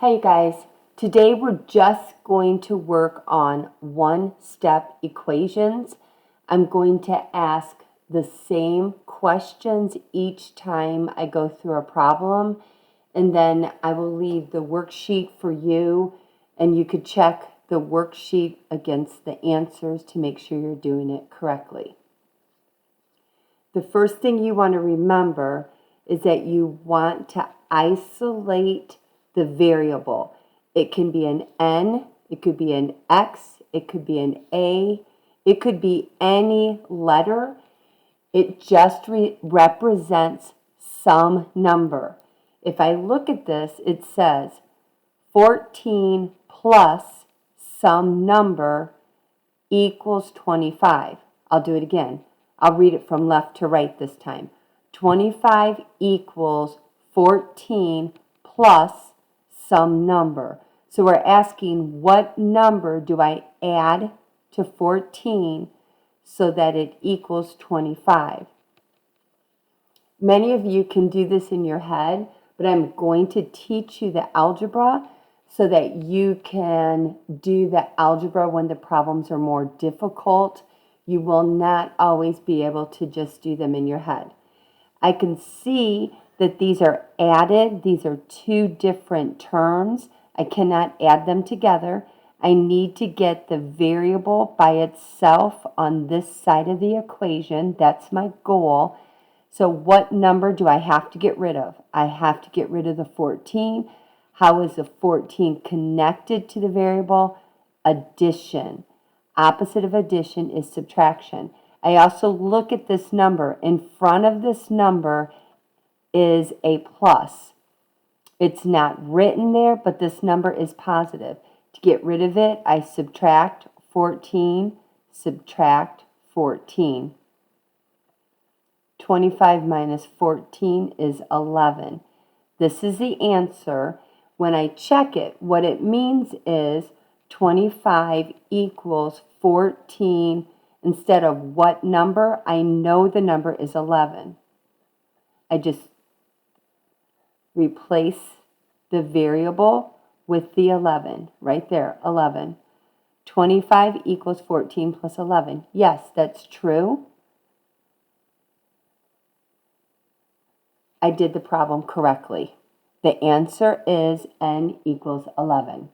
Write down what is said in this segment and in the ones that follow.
Hey guys, today we're just going to work on one-step equations. I'm going to ask the same questions each time I go through a problem, and then I will leave the worksheet for you, and you could check the worksheet against the answers to make sure you're doing it correctly. The first thing you want to remember is that you want to isolate the variable. It can be an n, it could be an x, it could be an a, it could be any letter. It just represents some number. If I look at this, it says 14 plus some number equals 25. I'll do it again. I'll read it from left to right this time. 25 equals 14 plus some number. So we're asking, what number do I add to 14 so that it equals 25? Many of you can do this in your head, but I'm going to teach you the algebra so that you can do the algebra when the problems are more difficult. You will not always be able to just do them in your head. I can see that these are added. These are two different terms. I cannot add them together. I need to get the variable by itself on this side of the equation. That's my goal. So what number do I have to get rid of? I have to get rid of the 14. How is the 14 connected to the variable? Addition. Opposite of addition is subtraction. I also look at this number. In front of this number is a plus. It's not written there, but this number is positive. To get rid of it, I subtract 14, subtract 14. 25 minus 14 is 11. This is the answer. When I check it, what it means is 25 equals 14. Instead of what number, I know the number is 11. I just replace the variable with the 11, right there, 11. 25 equals 14 plus 11. Yes, that's true. I did the problem correctly. The answer is n equals 11.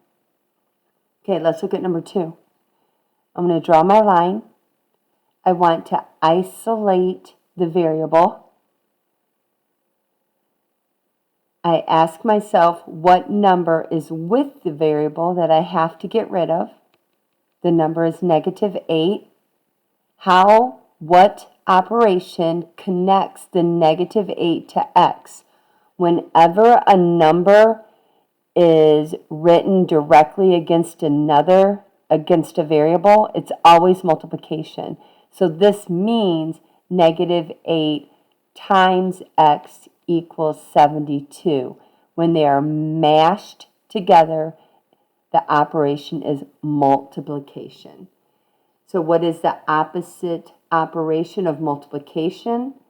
Okay, let's look at number 2. I'm going to draw my line. I want to isolate the variable. I ask myself what number is with the variable that I have to get rid of. The number is -8. What operation connects the -8 to x? Whenever a number is written directly against a variable, it's always multiplication. So this means -8 times x equals 72. When they are mashed together, the operation is multiplication. So what is the opposite operation of multiplication?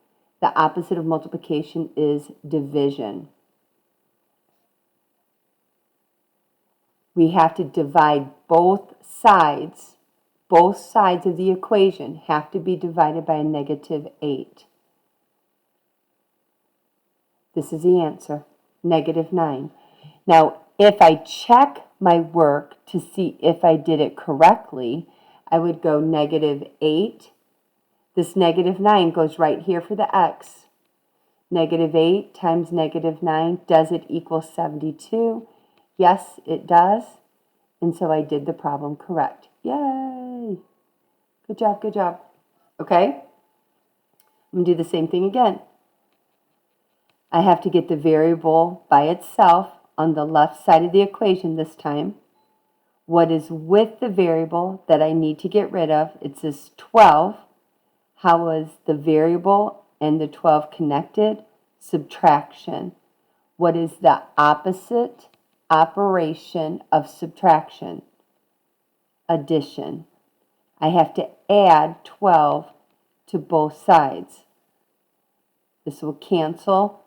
The opposite of multiplication is division. We have to divide both sides. Both sides of the equation have to be divided by a -8. This is the answer, -9. Now, if I check my work to see if I did it correctly, I would go -8. This -9 goes right here for the x. -8 times -9, does it equal 72? Yes, it does. And so I did the problem correct. Yay! Good job, good job. Okay? I'm going to do the same thing again. I have to get the variable by itself on the left side of the equation this time. What is with the variable that I need to get rid of? It says 12. How is the variable and the 12 connected? Subtraction. What is the opposite operation of subtraction? Addition. I have to add 12 to both sides. This will cancel.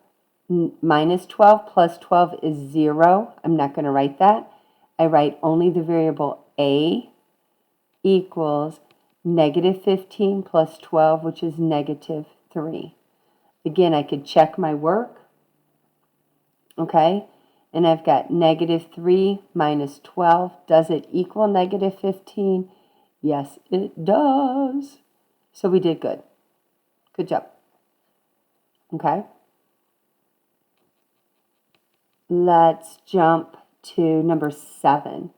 Minus 12 plus 12 is 0. I'm not going to write that. I write only the variable a equals negative 15 plus 12, which is negative 3. Again, I could check my work. Okay, and I've got negative 3 minus 12. Does it equal negative 15? Yes, it does. So we did good. Good job. Okay. Let's jump to number 7.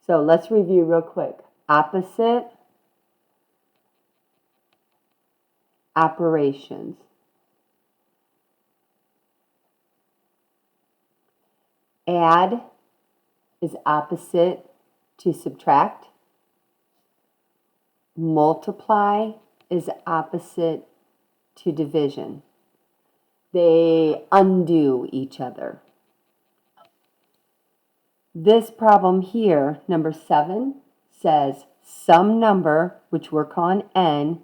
So let's review real quick. Opposite operations. Add is opposite to subtract. Multiply is opposite to division. They undo each other. This problem here, number 7, says some number, which we're calling n.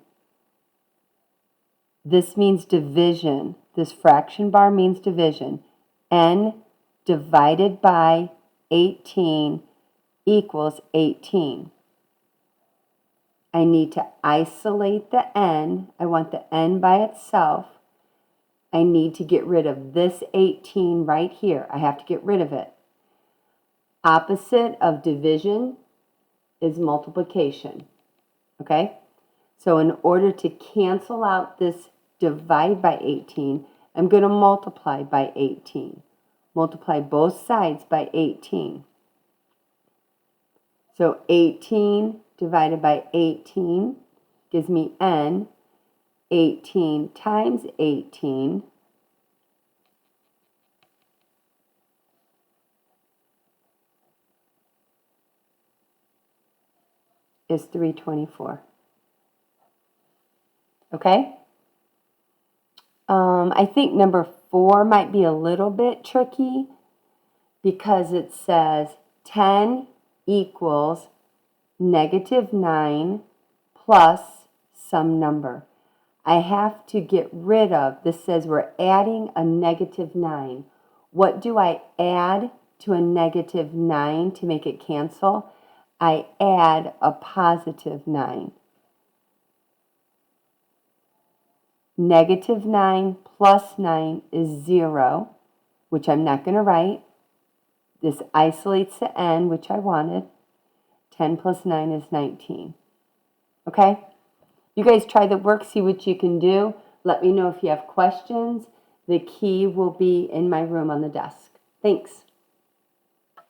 This means division. This fraction bar means division. N divided by 18 equals 18. I need to isolate the n. I want the n by itself. I need to get rid of this 18 right here. I have to get rid of it. Opposite of division is multiplication. Okay? So in order to cancel out this divide by 18, I'm going to multiply by 18. Multiply both sides by 18. So 18 divided by 18 gives me n. 18 times 18 is 324. Okay? I think number 4 might be a little bit tricky because it says 10 equals negative 9 plus some number. I have to get rid of, this says we're adding a negative 9. What do I add to a negative 9 to make it cancel? I add a positive 9. Negative 9 plus 9 is 0, which I'm not going to write. This isolates the n, which I wanted. 10 plus 9 is 19. Okay? You guys try the work, see what you can do. Let me know if you have questions. The key will be in my room on the desk. Thanks.